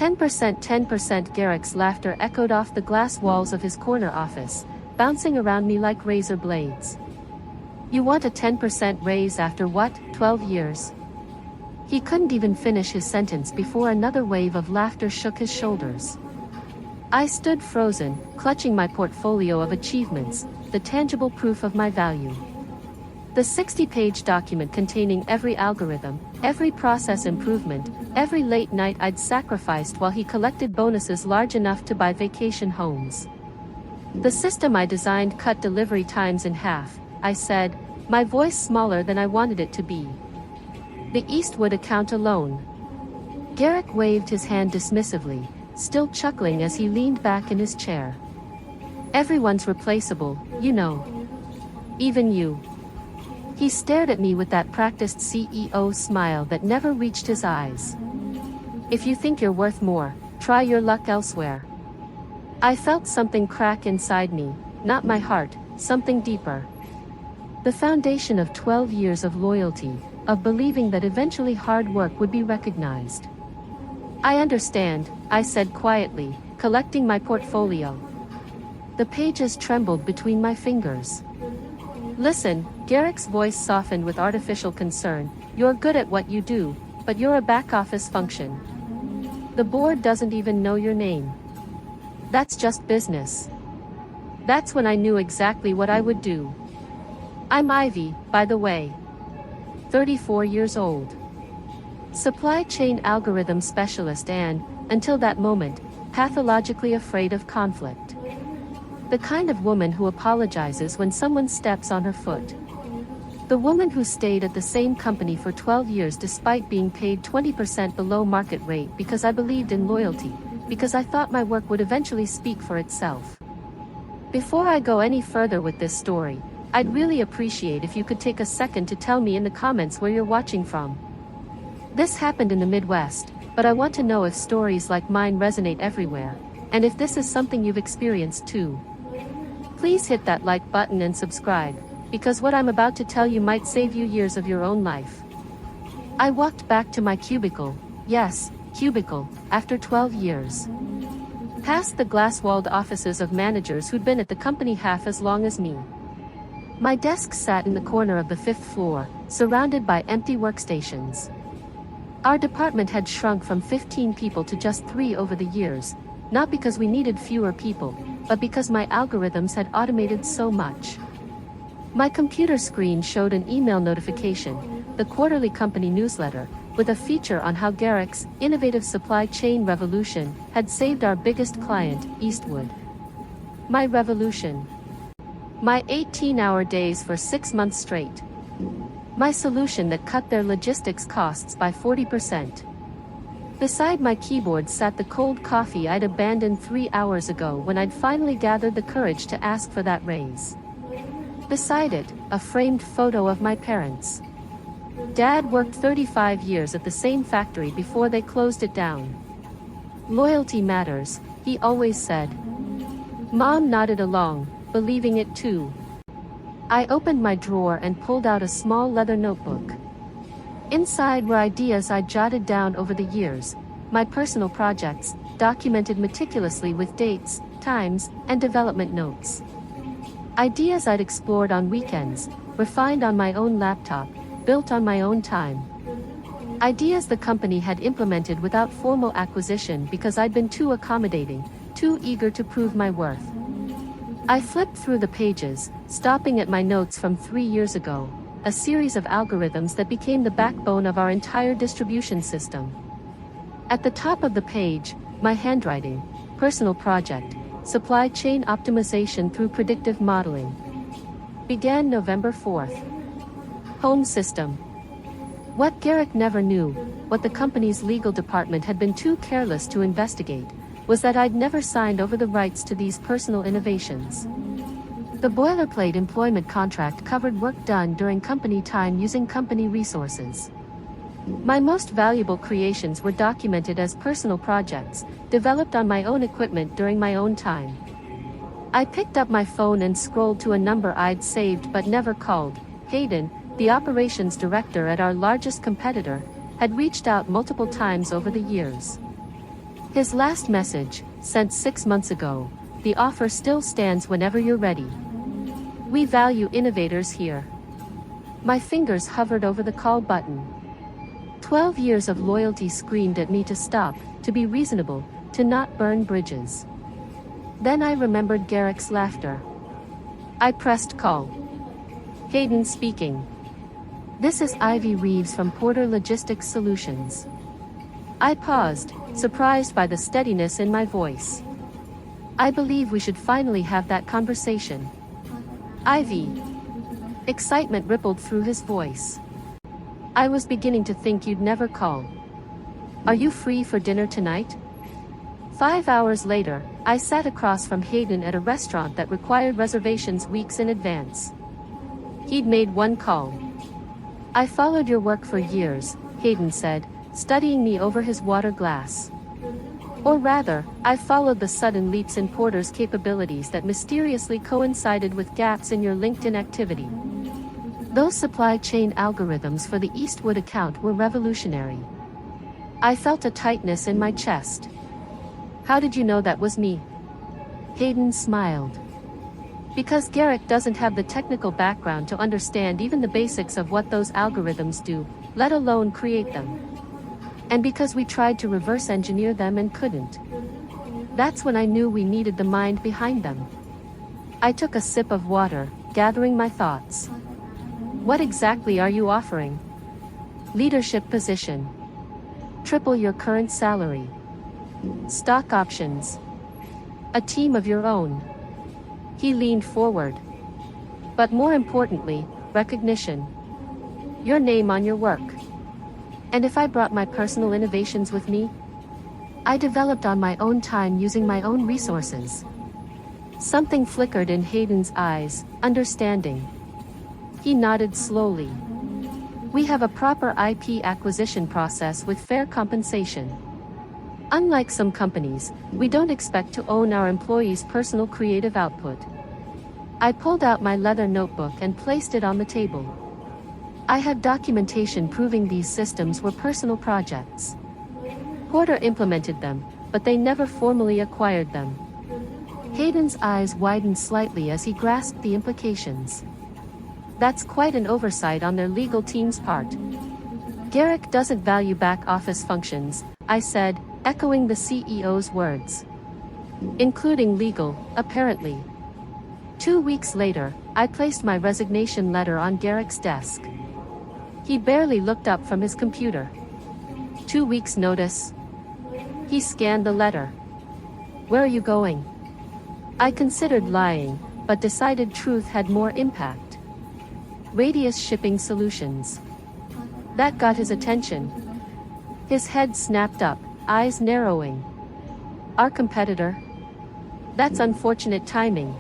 10%, 10%. Garrick's laughter echoed off the glass walls of his corner office, bouncing around me like razor blades. You want a 10% raise after what, 12 years? He couldn't even finish his sentence before another wave of laughter shook his shoulders. I stood frozen, clutching my portfolio of achievements, the tangible proof of my value. The 60-page document containing every algorithm, every process improvement, every late night I'd sacrificed while he collected bonuses large enough to buy vacation homes. The system I designed cut delivery times in half, I said, my voice smaller than I wanted it to be. The Eastwood account alone. Garrick waved his hand dismissively, still chuckling as he leaned back in his chair. Everyone's replaceable, you know. Even you. He stared at me with that practiced CEO smile that never reached his eyes. If you think you're worth more, try your luck elsewhere. I felt something crack inside me, not my heart, something deeper. The foundation of 12 years of loyalty, of believing that eventually hard work would be recognized. I understand, I said quietly, collecting my portfolio. The pages trembled between my fingers. Listen, Garrick's voice softened with artificial concern, you're good at what you do, but you're a back-office function. The board doesn't even know your name. That's just business. That's when I knew exactly what I would do. I'm Ivy, by the way. 34 years old. Supply chain algorithm specialist and, until that moment, pathologically afraid of conflict. The kind of woman who apologizes when someone steps on her foot. The woman who stayed at the same company for 12 years despite being paid 20% below market rate because I believed in loyalty, because I thought my work would eventually speak for itself. Before I go any further with this story, I'd really appreciate if you could take a second to tell me in the comments where you're watching from. This happened in the Midwest, but I want to know if stories like mine resonate everywhere, and if this is something you've experienced too. Please hit that like button and subscribe, because what I'm about to tell you might save you years of your own life. I walked back to my cubicle, yes, cubicle, after 12 years. Past the glass-walled offices of managers who'd been at the company half as long as me. My desk sat in the corner of the 5th floor, surrounded by empty workstations. Our department had shrunk from 15 people to just 3 over the years, not because we needed fewer people, but because my algorithms had automated so much. My computer screen showed an email notification, the quarterly company newsletter, with a feature on how Garrick's innovative supply chain revolution had saved our biggest client, Eastwood. My revolution. My 18-hour days for 6 months straight. My solution that cut their logistics costs by 40%. Beside my keyboard sat the cold coffee I'd abandoned 3 hours ago when I'd finally gathered the courage to ask for that raise. Beside it, a framed photo of my parents. Dad worked 35 years at the same factory before they closed it down. Loyalty matters, he always said. Mom nodded along, believing it too. I opened my drawer and pulled out a small leather notebook. Inside were ideas I'd jotted down over the years, my personal projects, documented meticulously with dates, times, and development notes. Ideas I'd explored on weekends, refined on my own laptop, built on my own time. Ideas the company had implemented without formal acquisition because I'd been too accommodating, too eager to prove my worth. I flipped through the pages, stopping at my notes from 3 years ago, a series of algorithms that became the backbone of our entire distribution system. At the top of the page, my handwriting, personal project, supply chain optimization through predictive modeling. Began November 4th. Home system. What Garrick never knew, what the company's legal department had been too careless to investigate, was that I'd never signed over the rights to these personal innovations. The boilerplate employment contract covered work done during company time using company resources. My most valuable creations were documented as personal projects, developed on my own equipment during my own time. I picked up my phone and scrolled to a number I'd saved but never called. Hayden, the operations director at our largest competitor, had reached out multiple times over the years. His last message, sent 6 months ago, the offer still stands whenever you're ready. We value innovators here. My fingers hovered over the call button. 12 years of loyalty screamed at me to stop, to be reasonable, to not burn bridges. Then I remembered Garrick's laughter. I pressed call. Hayden speaking. This is Ivy Reeves from Porter Logistics Solutions. I paused, surprised by the steadiness in my voice. I believe we should finally have that conversation. Ivy. Excitement rippled through his voice. I was beginning to think you'd never call. Are you free for dinner tonight? 5 hours later, I sat across from Hayden at a restaurant that required reservations weeks in advance. He'd made one call. I followed your work for years, Hayden said, studying me over his water glass. Or rather, I followed the sudden leaps in Porter's capabilities that mysteriously coincided with gaps in your LinkedIn activity. Those supply chain algorithms for the Eastwood account were revolutionary. I felt a tightness in my chest. How did you know that was me? Hayden smiled. Because Garrick doesn't have the technical background to understand even the basics of what those algorithms do, let alone create them. And because we tried to reverse engineer them and couldn't. That's when I knew we needed the mind behind them. I took a sip of water, gathering my thoughts. What exactly are you offering? Leadership position. Triple your current salary. Stock options. A team of your own. He leaned forward. But more importantly, recognition. Your name on your work. And if I brought my personal innovations with me? I developed on my own time using my own resources. Something flickered in Hayden's eyes, understanding. He nodded slowly. We have a proper IP acquisition process with fair compensation. Unlike some companies, we don't expect to own our employees' personal creative output. I pulled out my leather notebook and placed it on the table. I have documentation proving these systems were personal projects. Porter implemented them, but they never formally acquired them. Hayden's eyes widened slightly as he grasped the implications. That's quite an oversight on their legal team's part. Garrick doesn't value back office functions, I said, echoing the CEO's words. Including legal, apparently. 2 weeks later, I placed my resignation letter on Garrick's desk. He barely looked up from his computer. 2 weeks' notice. He scanned the letter. Where are you going? I considered lying, but decided truth had more impact. Radius Shipping Solutions. That got his attention. His head snapped up, eyes narrowing. Our competitor? That's unfortunate timing.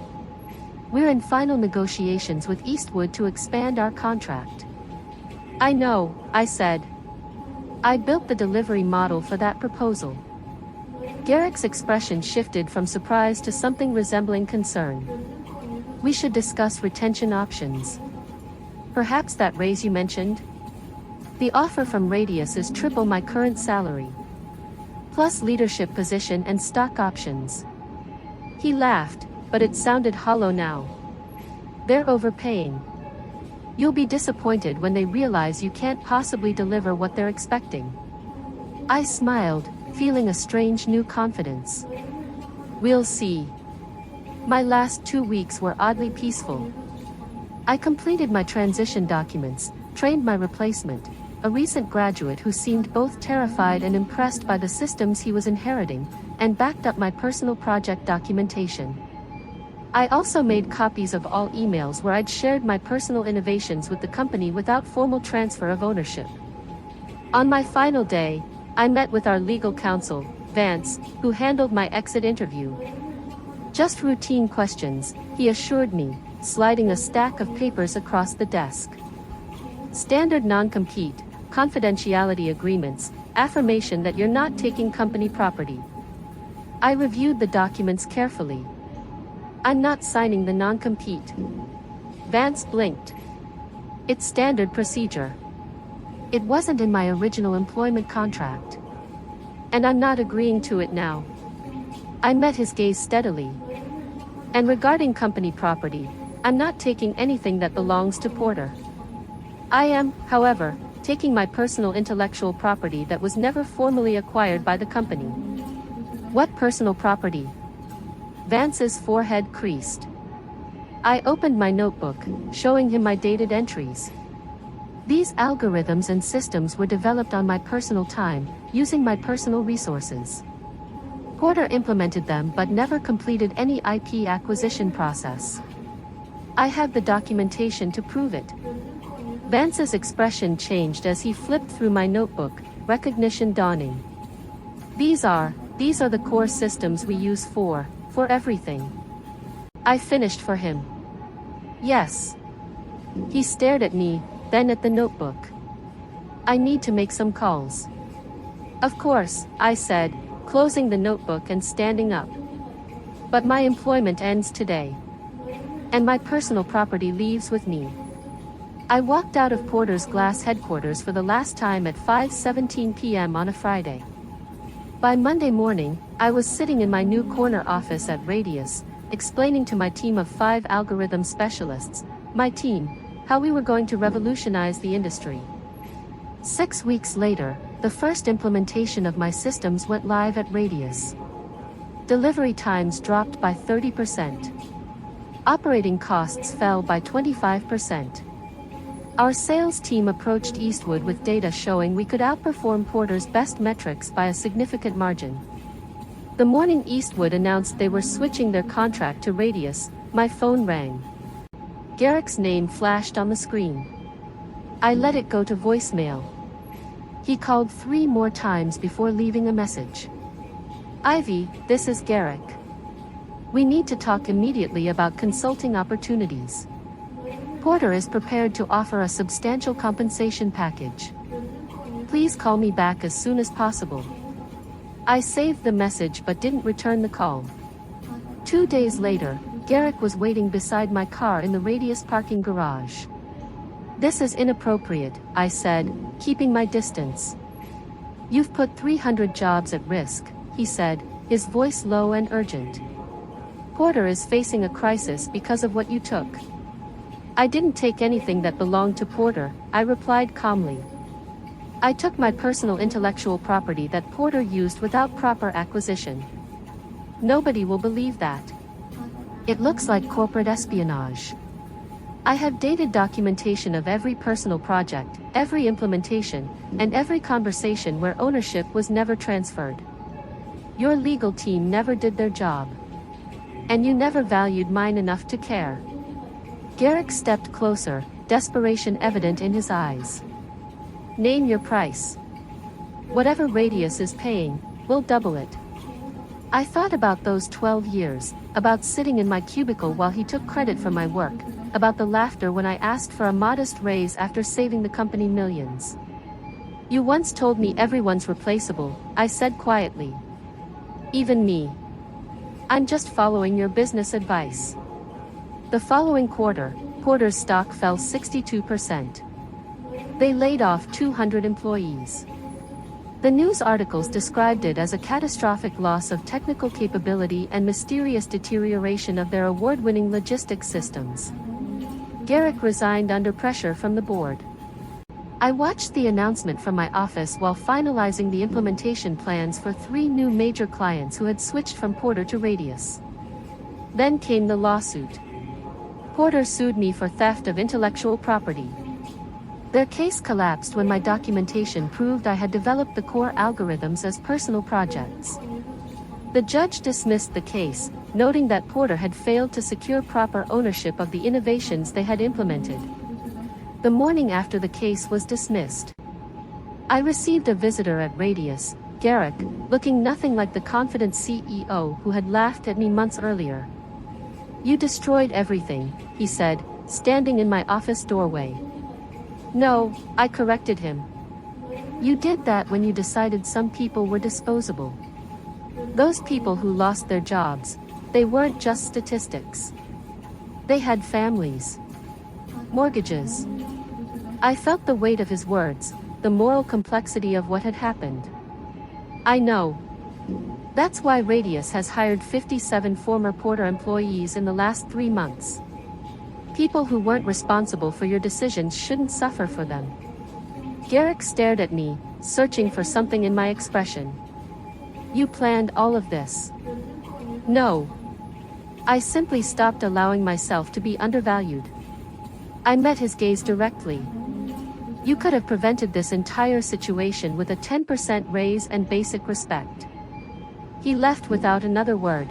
We're in final negotiations with Eastwood to expand our contract. I know, I said. I built the delivery model for that proposal. Garrick's expression shifted from surprise to something resembling concern. We should discuss retention options. Perhaps that raise you mentioned? The offer from Radius is triple my current salary. Plus leadership position and stock options. He laughed, but it sounded hollow now. They're overpaying. You'll be disappointed when they realize you can't possibly deliver what they're expecting. I smiled, feeling a strange new confidence. We'll see. My last 2 weeks were oddly peaceful. I completed my transition documents, trained my replacement, a recent graduate who seemed both terrified and impressed by the systems he was inheriting, and backed up my personal project documentation. I also made copies of all emails where I'd shared my personal innovations with the company without formal transfer of ownership. On my final day, I met with our legal counsel, Vance, who handled my exit interview. Just routine questions, he assured me, sliding a stack of papers across the desk. Standard non-compete, confidentiality agreements, affirmation that you're not taking company property. I reviewed the documents carefully. I'm not signing the non-compete. Vance blinked. It's standard procedure. It wasn't in my original employment contract. And I'm not agreeing to it now. I met his gaze steadily. And regarding company property, I'm not taking anything that belongs to Porter. I am, however, taking my personal intellectual property that was never formally acquired by the company. What personal property? Vance's forehead creased. I opened my notebook, showing him my dated entries. These algorithms and systems were developed on my personal time, using my personal resources. Porter implemented them but never completed any IP acquisition process. I have the documentation to prove it. Vance's expression changed as he flipped through my notebook, recognition dawning. These are the core systems we use for everything. I finished for him. Yes. He stared at me, then at the notebook. I need to make some calls. Of course, I said, closing the notebook and standing up. But my employment ends today. And my personal property leaves with me. I walked out of Porter's Glass headquarters for the last time at 5:17 p.m. on a Friday. By Monday morning, I was sitting in my new corner office at Radius, explaining to my team of 5 algorithm specialists, my team, how we were going to revolutionize the industry. 6 weeks later, the first implementation of my systems went live at Radius. Delivery times dropped by 30%. Operating costs fell by 25%. Our sales team approached Eastwood with data showing we could outperform Porter's best metrics by a significant margin. The morning Eastwood announced they were switching their contract to Radius, my phone rang. Garrick's name flashed on the screen. I let it go to voicemail. He called 3 more times before leaving a message. Ivy, this is Garrick. We need to talk immediately about consulting opportunities. Porter is prepared to offer a substantial compensation package. Please call me back as soon as possible. I saved the message but didn't return the call. 2 days later, Garrick was waiting beside my car in the Radius parking garage. This is inappropriate, I said, keeping my distance. You've put 300 jobs at risk, he said, his voice low and urgent. Porter is facing a crisis because of what you took. I didn't take anything that belonged to Porter, I replied calmly. I took my personal intellectual property that Porter used without proper acquisition. Nobody will believe that. It looks like corporate espionage. I have dated documentation of every personal project, every implementation, and every conversation where ownership was never transferred. Your legal team never did their job. And you never valued mine enough to care. Garrick stepped closer, desperation evident in his eyes. Name your price. Whatever Radius is paying, we'll double it. I thought about those 12 years, about sitting in my cubicle while he took credit for my work, about the laughter when I asked for a modest raise after saving the company millions. You once told me everyone's replaceable, I said quietly. Even me. I'm just following your business advice. The following quarter, Porter's stock fell 62%. They laid off 200 employees. The news articles described it as a catastrophic loss of technical capability and mysterious deterioration of their award-winning logistics systems. Garrick resigned under pressure from the board. I watched the announcement from my office while finalizing the implementation plans for 3 new major clients who had switched from Porter to Radius. Then came the lawsuit. Porter sued me for theft of intellectual property. Their case collapsed when my documentation proved I had developed the core algorithms as personal projects. The judge dismissed the case, noting that Porter had failed to secure proper ownership of the innovations they had implemented. The morning after the case was dismissed, I received a visitor at Radius, Garrick, looking nothing like the confident CEO who had laughed at me months earlier. You destroyed everything, he said, standing in my office doorway. No, I corrected him. You did that when you decided some people were disposable. Those people who lost their jobs, they weren't just statistics. They had families. Mortgages. I felt the weight of his words, the moral complexity of what had happened. I know. That's why Radius has hired 57 former Porter employees in the last 3 months. People who weren't responsible for your decisions shouldn't suffer for them. Garrick stared at me, searching for something in my expression. You planned all of this? No. I simply stopped allowing myself to be undervalued. I met his gaze directly. You could have prevented this entire situation with a 10% raise and basic respect. He left without another word.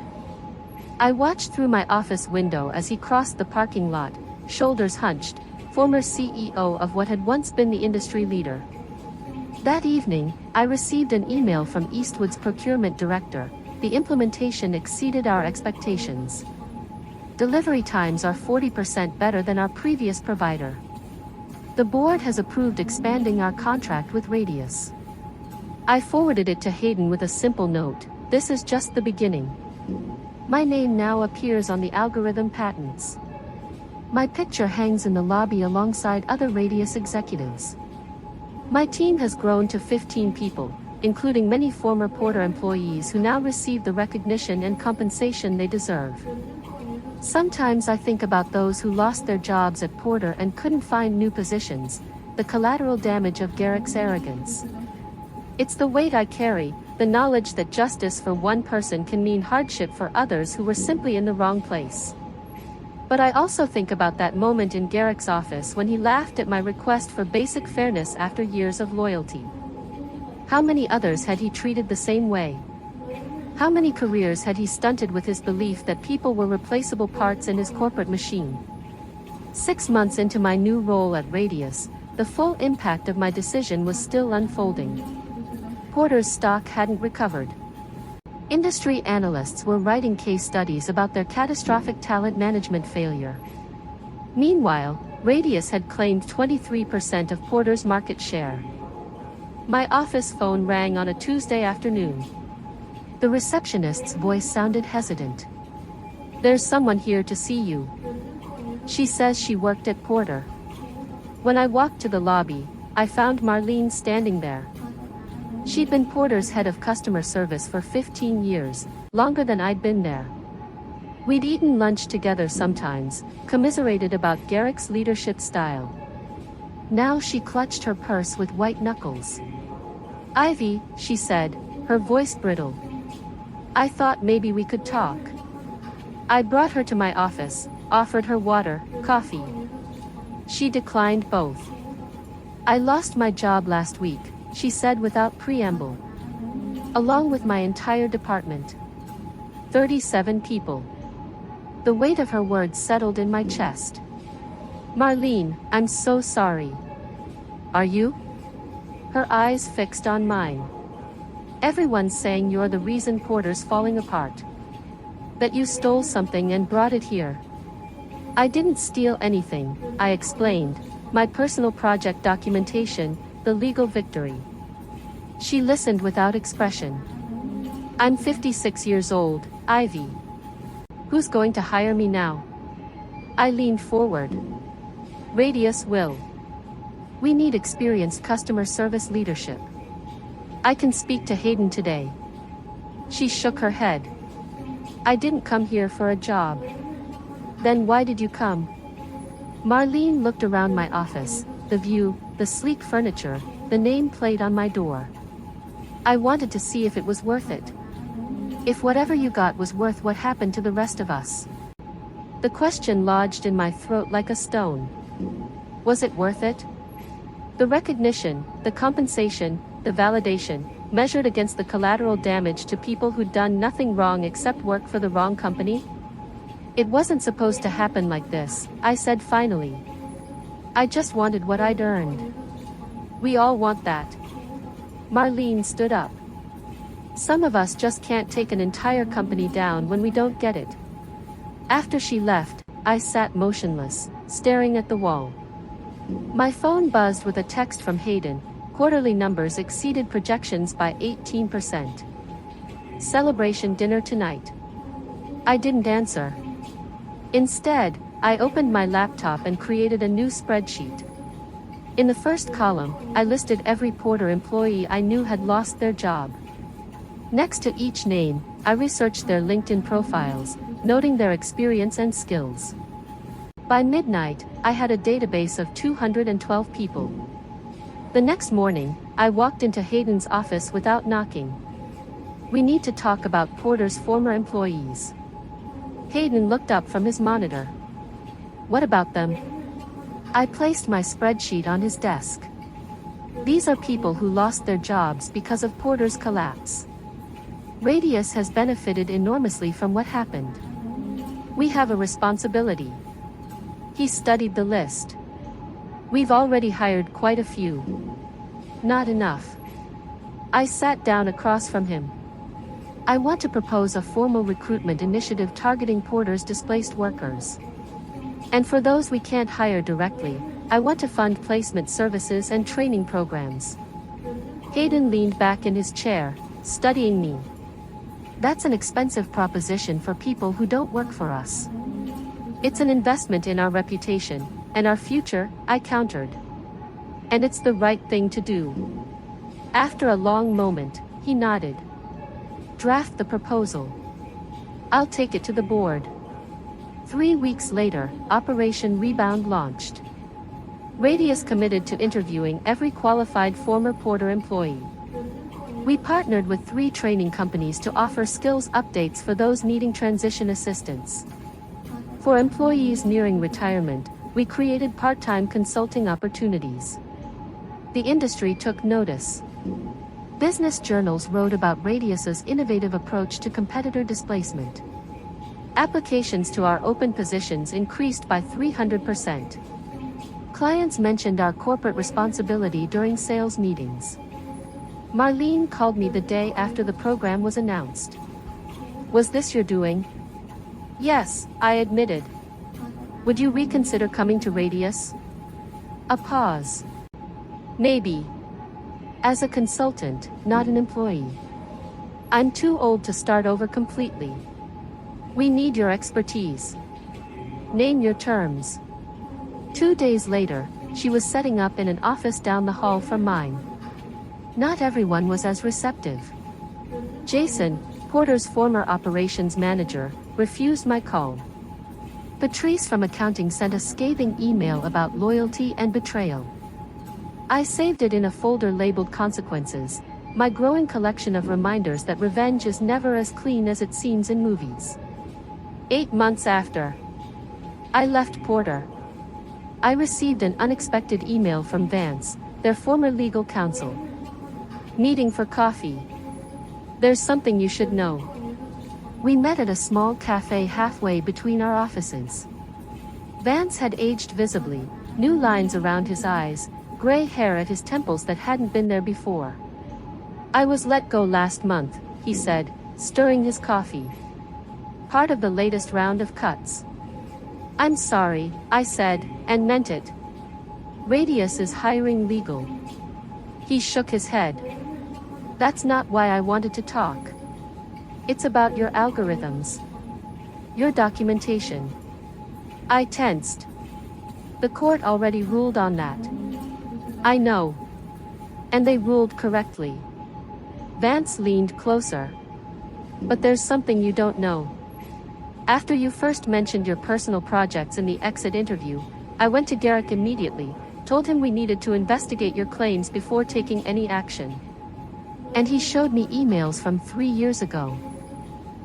I watched through my office window as he crossed the parking lot, shoulders hunched, former CEO of what had once been the industry leader. That evening, I received an email from Eastwood's procurement director. The implementation exceeded our expectations. Delivery times are 40% better than our previous provider. The board has approved expanding our contract with Radius. I forwarded it to Hayden with a simple note. This is just the beginning. My name now appears on the algorithm patents. My picture hangs in the lobby alongside other Radius executives. My team has grown to 15 people, including many former Porter employees who now receive the recognition and compensation they deserve. Sometimes I think about those who lost their jobs at Porter and couldn't find new positions, the collateral damage of Garrick's arrogance. It's the weight I carry, the knowledge that justice for one person can mean hardship for others who were simply in the wrong place. But I also think about that moment in Garrick's office when he laughed at my request for basic fairness after years of loyalty. How many others had he treated the same way? How many careers had he stunted with his belief that people were replaceable parts in his corporate machine? 6 months into my new role at Radius, the full impact of my decision was still unfolding. Porter's stock hadn't recovered. Industry analysts were writing case studies about their catastrophic talent management failure. Meanwhile, Radius had claimed 23% of Porter's market share. My office phone rang on a Tuesday afternoon. The receptionist's voice sounded hesitant. There's someone here to see you. She says she worked at Porter. When I walked to the lobby, I found Marlene standing there. She'd been Porter's head of customer service for 15 years, longer than I'd been there. We'd eaten lunch together sometimes, commiserated about Garrick's leadership style. Now she clutched her purse with white knuckles. Ivy, she said, her voice brittle. I thought maybe we could talk. I brought her to my office, offered her water, coffee. She declined both. I lost my job last week, she said without preamble. Along with my entire department. 37 people. The weight of her words settled in my chest. Marlene, I'm so sorry. Are you? Her eyes fixed on mine. Everyone's saying you're the reason Porter's falling apart. That you stole something and brought it here. I didn't steal anything, I explained. My personal project documentation, the legal victory. She listened without expression. I'm 56 years old, Ivy. Who's going to hire me now? I leaned forward. Radius will. We need experienced customer service leadership. I can speak to Hayden today. She shook her head. I didn't come here for a job. Then why did you come? Marlene looked around my office, the view, the sleek furniture, the nameplate on my door. I wanted to see if it was worth it. If whatever you got was worth what happened to the rest of us. The question lodged in my throat like a stone. Was it worth it? The recognition, the compensation, the validation, measured against the collateral damage to people who'd done nothing wrong except work for the wrong company? It wasn't supposed to happen like this, I said finally. I just wanted what I'd earned. We all want that. Marlene stood up. Some of us just can't take an entire company down when we don't get it. After she left, I sat motionless, staring at the wall. My phone buzzed with a text from Hayden. Quarterly numbers exceeded projections by 18%. Celebration dinner tonight. I didn't answer. Instead, I opened my laptop and created a new spreadsheet. In the first column, I listed every Porter employee I knew had lost their job. Next to each name, I researched their LinkedIn profiles, noting their experience and skills. By midnight, I had a database of 212 people. The next morning, I walked into Hayden's office without knocking. "We need to talk about Porter's former employees." Hayden looked up from his monitor. "What about them?" I placed my spreadsheet on his desk. "These are people who lost their jobs because of Porter's collapse. Radius has benefited enormously from what happened. We have a responsibility." He studied the list. "We've already hired quite a few." "Not enough." I sat down across from him. "I want to propose a formal recruitment initiative targeting Porter's displaced workers. And for those we can't hire directly, I want to fund placement services and training programs." Hayden leaned back in his chair, studying me. "That's an expensive proposition for people who don't work for us." "It's an investment in our reputation and our future," I countered. "And it's the right thing to do." After a long moment, he nodded. "Draft the proposal. I'll take it to the board." 3 weeks later, Operation Rebound launched. Radius committed to interviewing every qualified former Porter employee. We partnered with 3 training companies to offer skills updates for those needing transition assistance. For employees nearing retirement, we created part-time consulting opportunities. The industry took notice. Business journals wrote about Radius's innovative approach to competitor displacement. Applications to our open positions increased by 300%. Clients mentioned our corporate responsibility during sales meetings. Marlene called me the day after the program was announced. "Was this your doing?" "Yes," I admitted. "Would you reconsider coming to Radius?" A pause. "Maybe. As a consultant, not an employee. I'm too old to start over completely. We need your expertise. Name your terms." 2 days later, she was setting up in an office down the hall from mine. Not everyone was as receptive. Jason, Porter's former operations manager, refused my call. Patrice from accounting sent a scathing email about loyalty and betrayal. I saved it in a folder labeled Consequences, my growing collection of reminders that revenge is never as clean as it seems in movies. 8 months after I left Porter, I received an unexpected email from Vance, their former legal counsel. "Meeting for coffee. There's something you should know." We met at a small cafe halfway between our offices. Vance had aged visibly, new lines around his eyes, gray hair at his temples that hadn't been there before. "I was let go last month," he said, stirring his coffee. "Part of the latest round of cuts." "I'm sorry," I said, and meant it. "Radius is hiring legal." He shook his head. "That's not why I wanted to talk. It's about your algorithms. Your documentation." I tensed. "The court already ruled on that." "I know. And they ruled correctly." Vance leaned closer. "But there's something you don't know. After you first mentioned your personal projects in the exit interview, I went to Garrick immediately, told him we needed to investigate your claims before taking any action. And he showed me emails from 3 years ago.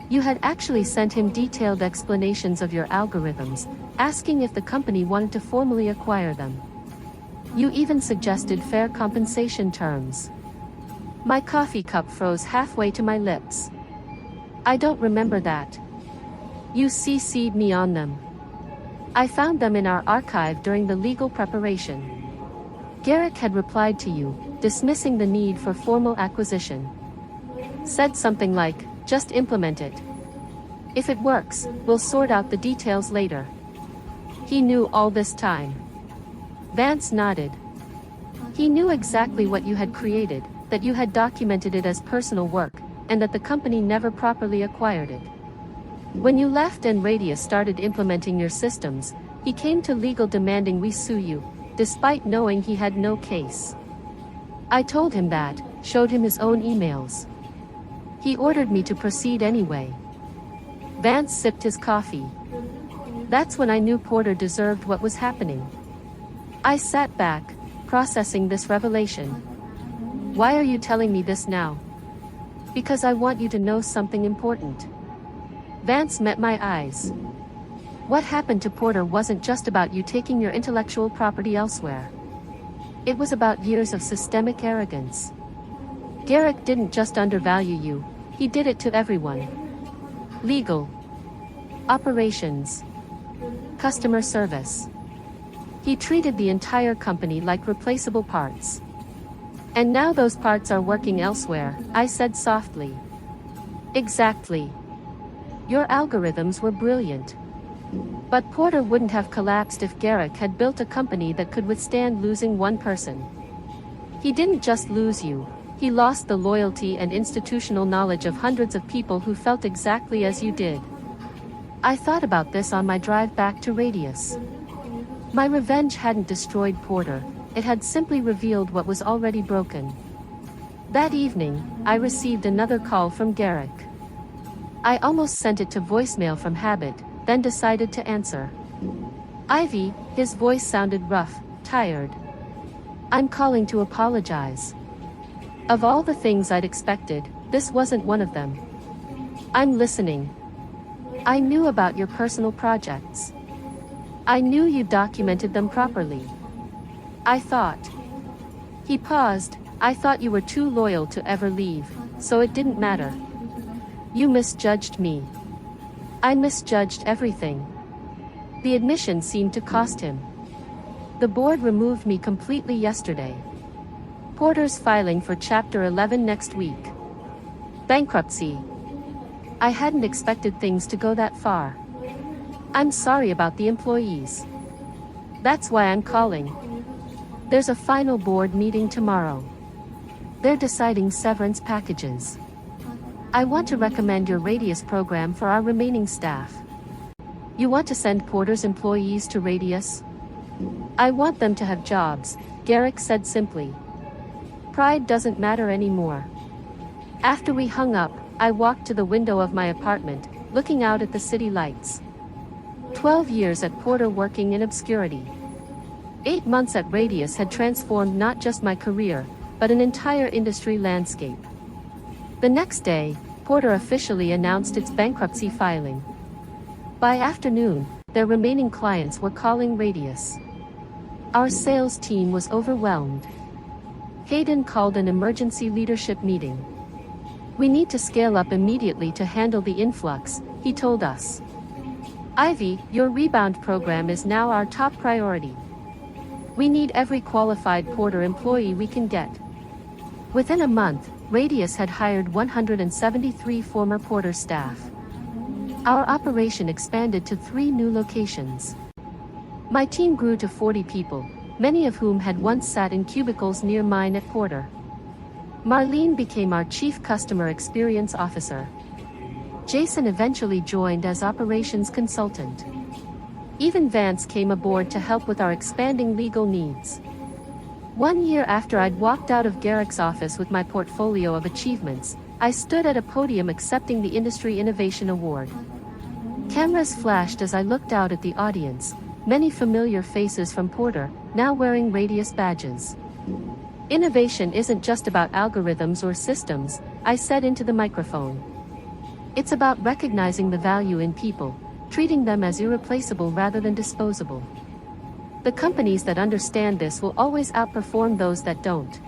You had actually sent him detailed explanations of your algorithms, asking if the company wanted to formally acquire them. You even suggested fair compensation terms." My coffee cup froze halfway to my lips. "I don't remember that. You CC'd me on them. I found them in our archive during the legal preparation. Garrick had replied to you, dismissing the need for formal acquisition. Said something like, 'Just implement it. If it works, we'll sort out the details later.' He knew all this time." Vance nodded. "He knew exactly what you had created, that you had documented it as personal work, and that the company never properly acquired it. When you left and Radius started implementing your systems, he came to legal demanding we sue you, despite knowing he had no case. I told him that, showed him his own emails. He ordered me to proceed anyway. Vance sipped his coffee. That's when I knew Porter deserved what was happening. I sat back, processing this revelation. Why are you telling me this now? Because I want you to know something important. Vance met my eyes. What happened to Porter wasn't just about you taking your intellectual property elsewhere. It was about years of systemic arrogance. Garrick didn't just undervalue you, he did it to everyone. Legal, operations, customer service. He treated the entire company like replaceable parts. And now those parts are working elsewhere, I said softly. Exactly. Your algorithms were brilliant. But Porter wouldn't have collapsed if Garrick had built a company that could withstand losing one person. He didn't just lose you, he lost the loyalty and institutional knowledge of hundreds of people who felt exactly as you did. I thought about this on my drive back to Radius. My revenge hadn't destroyed Porter, it had simply revealed what was already broken. That evening, I received another call from Garrick. I almost sent it to voicemail from habit, then decided to answer. Ivy, his voice sounded rough, tired. I'm calling to apologize. Of all the things I'd expected, this wasn't one of them. I'm listening. I knew about your personal projects. I knew you documented them properly. I thought. He paused, I thought you were too loyal to ever leave, so it didn't matter. You misjudged me. I misjudged everything. The admission seemed to cost him. The board removed me completely yesterday. Porter's filing for Chapter 11 next week. Bankruptcy. I hadn't expected things to go that far. I'm sorry about the employees. That's why I'm calling. There's a final board meeting tomorrow. They're deciding severance packages. I want to recommend your Radius program for our remaining staff. You want to send Porter's employees to Radius? I want them to have jobs, Garrick said simply. Pride doesn't matter anymore. After we hung up, I walked to the window of my apartment, looking out at the city lights. 12 years at Porter working in obscurity. 8 months at Radius had transformed not just my career, but an entire industry landscape. The next day, Porter officially announced its bankruptcy filing. By afternoon, their remaining clients were calling Radius. Our sales team was overwhelmed. Hayden called an emergency leadership meeting. We need to scale up immediately to handle the influx, he told us. Ivy, your rebound program is now our top priority. We need every qualified Porter employee we can get. Within a month, Radius had hired 173 former Porter staff. Our operation expanded to 3 new locations. My team grew to 40 people, many of whom had once sat in cubicles near mine at Porter. Marlene became our Chief Customer Experience Officer. Jason eventually joined as operations consultant. Even Vance came aboard to help with our expanding legal needs. 1 year after I'd walked out of Garrick's office with my portfolio of achievements, I stood at a podium accepting the Industry Innovation Award. Cameras flashed as I looked out at the audience, many familiar faces from Porter, now wearing Radius badges. Innovation isn't just about algorithms or systems, I said into the microphone. It's about recognizing the value in people, treating them as irreplaceable rather than disposable. The companies that understand this will always outperform those that don't.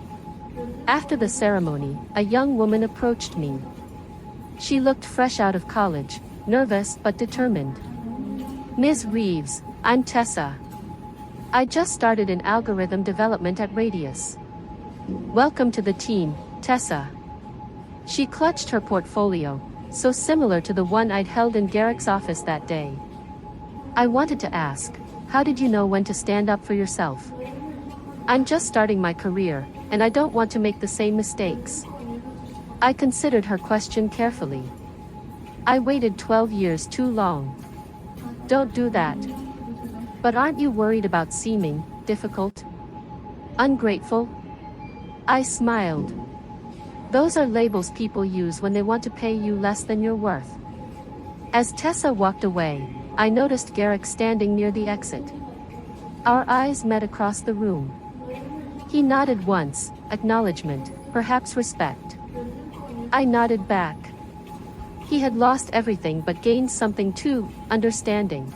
After the ceremony, a young woman approached me. She looked fresh out of college, nervous but determined. Ms. Reeves, I'm Tessa. I just started in algorithm development at Radius. Welcome to the team, Tessa. She clutched her portfolio, so similar to the one I'd held in Garrick's office that day. I wanted to ask, how did you know when to stand up for yourself? I'm just starting my career, and I don't want to make the same mistakes. I considered her question carefully. I waited 12 years too long. Don't do that. But aren't you worried about seeming difficult? Ungrateful? I smiled. Those are labels people use when they want to pay you less than you're worth. As Tessa walked away, I noticed Garrick standing near the exit. Our eyes met across the room. He nodded once, acknowledgement, perhaps respect. I nodded back. He had lost everything but gained something too, understanding.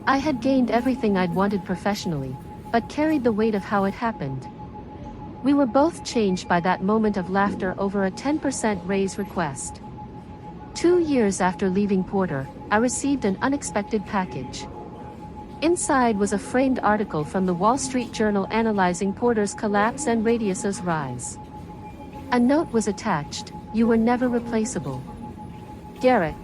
I had gained everything I'd wanted professionally, but carried the weight of how it happened. We were both changed by that moment of laughter over a 10% raise request. 2 years after leaving Porter, I received an unexpected package. Inside was a framed article from the Wall Street Journal analyzing Porter's collapse and Radius's rise. A note was attached: "You were never replaceable. Garrick."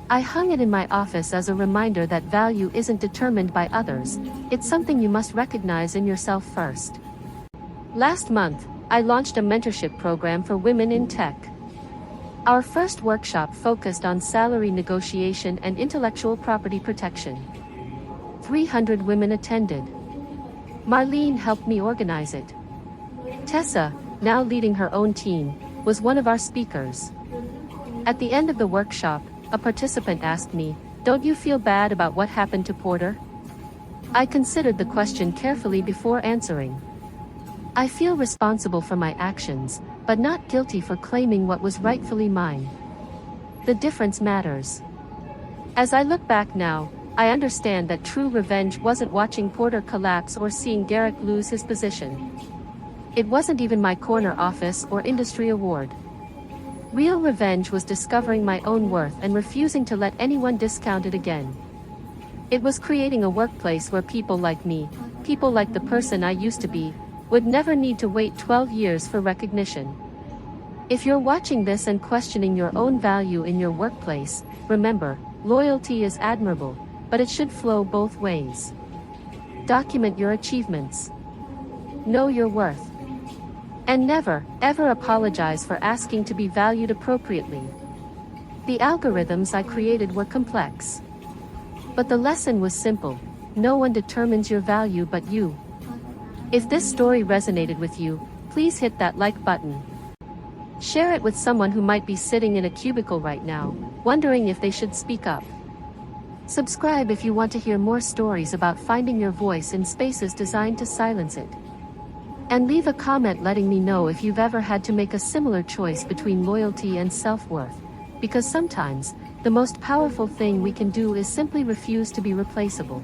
I hung it in my office as a reminder that value isn't determined by others, it's something you must recognize in yourself first. Last month, I launched a mentorship program for women in tech. Our first workshop focused on salary negotiation and intellectual property protection. 300 women attended. Marlene helped me organize it. Tessa, now leading her own team, was one of our speakers. At the end of the workshop, a participant asked me, "Don't you feel bad about what happened to Porter?" I considered the question carefully before answering. I feel responsible for my actions, but not guilty for claiming what was rightfully mine. The difference matters. As I look back now, I understand that true revenge wasn't watching Porter collapse or seeing Garrick lose his position. It wasn't even my corner office or industry award. Real revenge was discovering my own worth and refusing to let anyone discount it again. It was creating a workplace where people like me, people like the person I used to be, would never need to wait 12 years for recognition. If you're watching this and questioning your own value in your workplace, remember, loyalty is admirable, but it should flow both ways. Document your achievements. Know your worth. And never, ever apologize for asking to be valued appropriately. The algorithms I created were complex. But the lesson was simple: no one determines your value but you. If this story resonated with you, please hit that like button. Share it with someone who might be sitting in a cubicle right now, wondering if they should speak up. Subscribe if you want to hear more stories about finding your voice in spaces designed to silence it. And leave a comment letting me know if you've ever had to make a similar choice between loyalty and self-worth, because sometimes, the most powerful thing we can do is simply refuse to be replaceable.